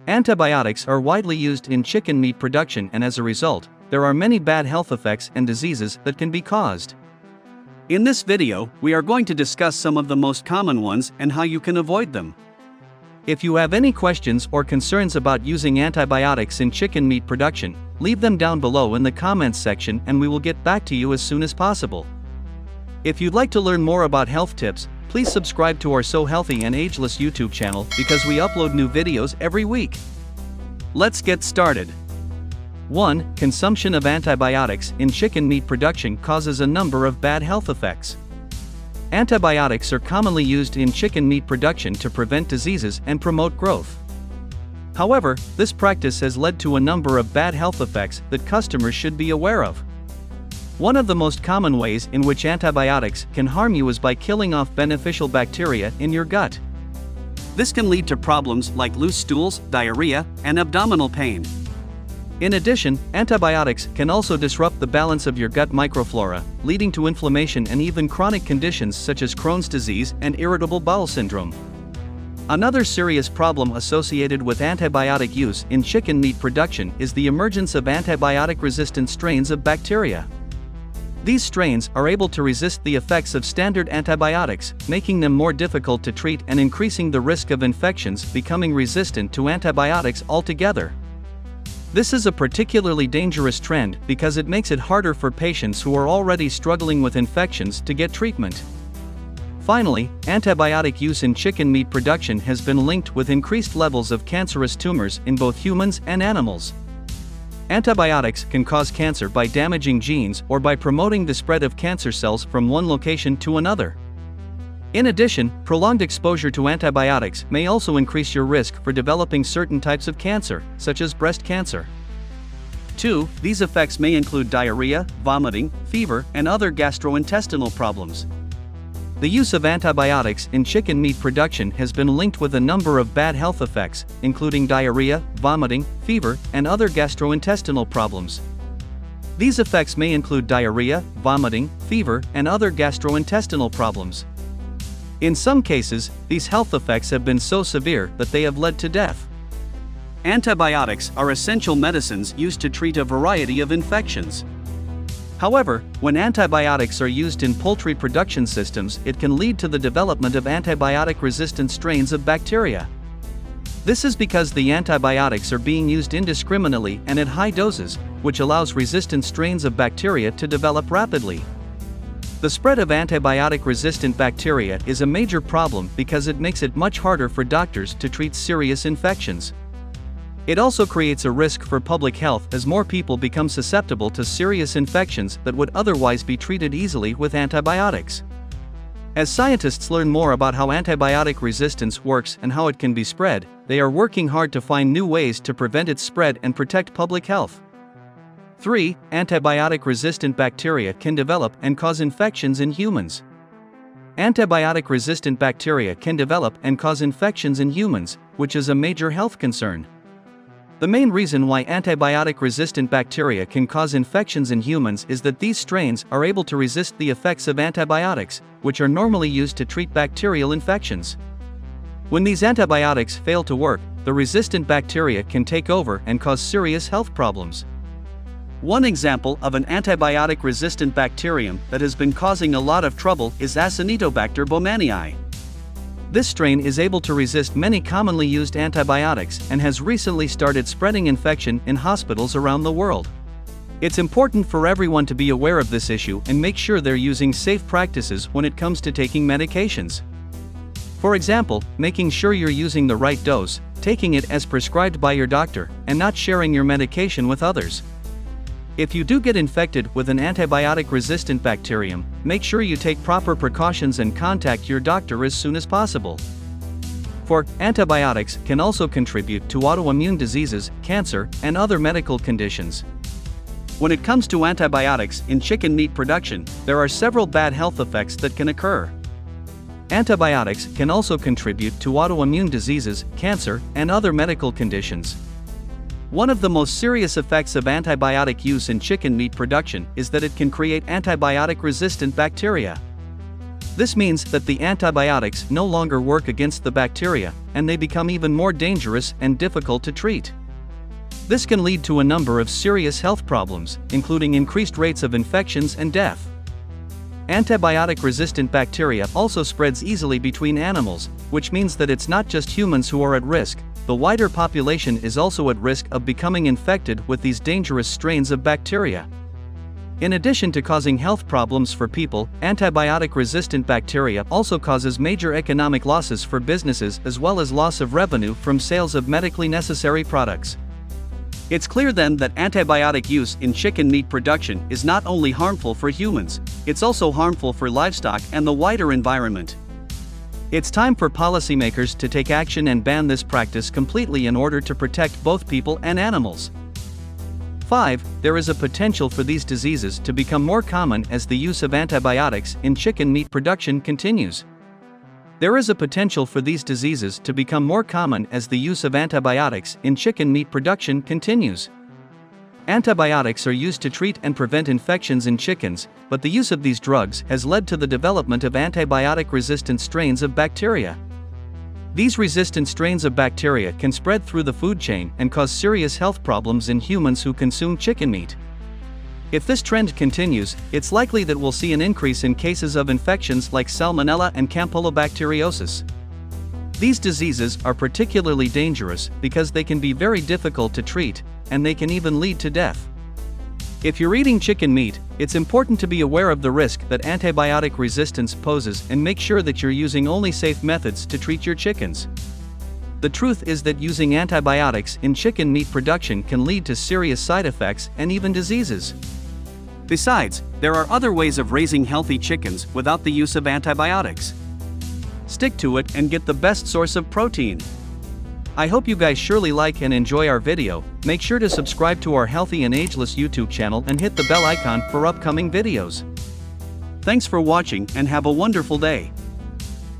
Antibiotics are widely used in chicken meat production, and as a result, there are many bad health effects and diseases that can be caused. In this video, we are going to discuss some of the most common ones and how you can avoid them. If you have any questions or concerns about using antibiotics in chicken meat production, leave them down below in the comments section and we will get back to you as soon as possible. If you'd like to learn more about health tips, please subscribe to our So Healthy and Ageless YouTube channel because we upload new videos every week. Let's get started. 1. Consumption of antibiotics in chicken meat production causes a number of bad health effects. Antibiotics are commonly used in chicken meat production to prevent diseases and promote growth. However, this practice has led to a number of bad health effects that customers should be aware of. One of the most common ways in which antibiotics can harm you is by killing off beneficial bacteria in your gut. This can lead to problems like loose stools, diarrhea, and abdominal pain. In addition, antibiotics can also disrupt the balance of your gut microflora, leading to inflammation and even chronic conditions such as Crohn's disease and irritable bowel syndrome. Another serious problem associated with antibiotic use in chicken meat production is the emergence of antibiotic-resistant strains of bacteria. These strains are able to resist the effects of standard antibiotics, making them more difficult to treat and increasing the risk of infections becoming resistant to antibiotics altogether. This is a particularly dangerous trend because it makes it harder for patients who are already struggling with infections to get treatment. Finally, antibiotic use in chicken meat production has been linked with increased levels of cancerous tumors in both humans and animals. Antibiotics can cause cancer by damaging genes or by promoting the spread of cancer cells from one location to another. In addition, prolonged exposure to antibiotics may also increase your risk for developing certain types of cancer, such as breast cancer. 2. These effects may include diarrhea, vomiting, fever, and other gastrointestinal problems. The use of antibiotics in chicken meat production has been linked with a number of bad health effects, including diarrhea, vomiting, fever, and other gastrointestinal problems. These effects may include diarrhea, vomiting, fever, and other gastrointestinal problems. In some cases, these health effects have been so severe that they have led to death. Antibiotics are essential medicines used to treat a variety of infections. However, when antibiotics are used in poultry production systems, it can lead to the development of antibiotic-resistant strains of bacteria. This is because the antibiotics are being used indiscriminately and at high doses, which allows resistant strains of bacteria to develop rapidly. The spread of antibiotic-resistant bacteria is a major problem because it makes it much harder for doctors to treat serious infections. It also creates a risk for public health as more people become susceptible to serious infections that would otherwise be treated easily with antibiotics. As scientists learn more about how antibiotic resistance works and how it can be spread, they are working hard to find new ways to prevent its spread and protect public health. 3. Antibiotic-resistant bacteria can develop and cause infections in humans. Antibiotic-resistant bacteria can develop and cause infections in humans, which is a major health concern. The main reason why antibiotic-resistant bacteria can cause infections in humans is that these strains are able to resist the effects of antibiotics, which are normally used to treat bacterial infections. When these antibiotics fail to work, the resistant bacteria can take over and cause serious health problems. One example of an antibiotic-resistant bacterium that has been causing a lot of trouble is Acinetobacter baumannii. This strain is able to resist many commonly used antibiotics and has recently started spreading infection in hospitals around the world. It's important for everyone to be aware of this issue and make sure they're using safe practices when it comes to taking medications. For example, making sure you're using the right dose, taking it as prescribed by your doctor, and not sharing your medication with others. If you do get infected with an antibiotic-resistant bacterium, make sure you take proper precautions and contact your doctor as soon as possible. 4. Antibiotics can also contribute to autoimmune diseases, cancer, and other medical conditions. When it comes to antibiotics in chicken meat production, there are several bad health effects that can occur. Antibiotics can also contribute to autoimmune diseases, cancer, and other medical conditions. One of the most serious effects of antibiotic use in chicken meat production is that it can create antibiotic-resistant bacteria. This means that the antibiotics no longer work against the bacteria, and they become even more dangerous and difficult to treat. This can lead to a number of serious health problems, including increased rates of infections and death. Antibiotic-resistant bacteria also spreads easily between animals, which means that it's not just humans who are at risk. The wider population is also at risk of becoming infected with these dangerous strains of bacteria. In addition to causing health problems for people, antibiotic-resistant bacteria also causes major economic losses for businesses as well as loss of revenue from sales of medically necessary products. It's clear then that antibiotic use in chicken meat production is not only harmful for humans, it's also harmful for livestock and the wider environment. It's time for policymakers to take action and ban this practice completely in order to protect both people and animals. 5. There is a potential for these diseases to become more common as the use of antibiotics in chicken meat production continues. There is a potential for these diseases to become more common as the use of antibiotics in chicken meat production continues. Antibiotics are used to treat and prevent infections in chickens, but the use of these drugs has led to the development of antibiotic-resistant strains of bacteria. These resistant strains of bacteria can spread through the food chain and cause serious health problems in humans who consume chicken meat. If this trend continues, it's likely that we'll see an increase in cases of infections like Salmonella and Campylobacteriosis. These diseases are particularly dangerous because they can be very difficult to treat, and they can even lead to death. If you're eating chicken meat, it's important to be aware of the risk that antibiotic resistance poses and make sure that you're using only safe methods to treat your chickens. The truth is that using antibiotics in chicken meat production can lead to serious side effects and even diseases. Besides, there are other ways of raising healthy chickens without the use of antibiotics. Stick to it and get the best source of protein. I hope you guys surely like and enjoy our video. Make sure to subscribe to our Healthy and Ageless YouTube channel and hit the bell icon for upcoming videos. Thanks for watching and have a wonderful day.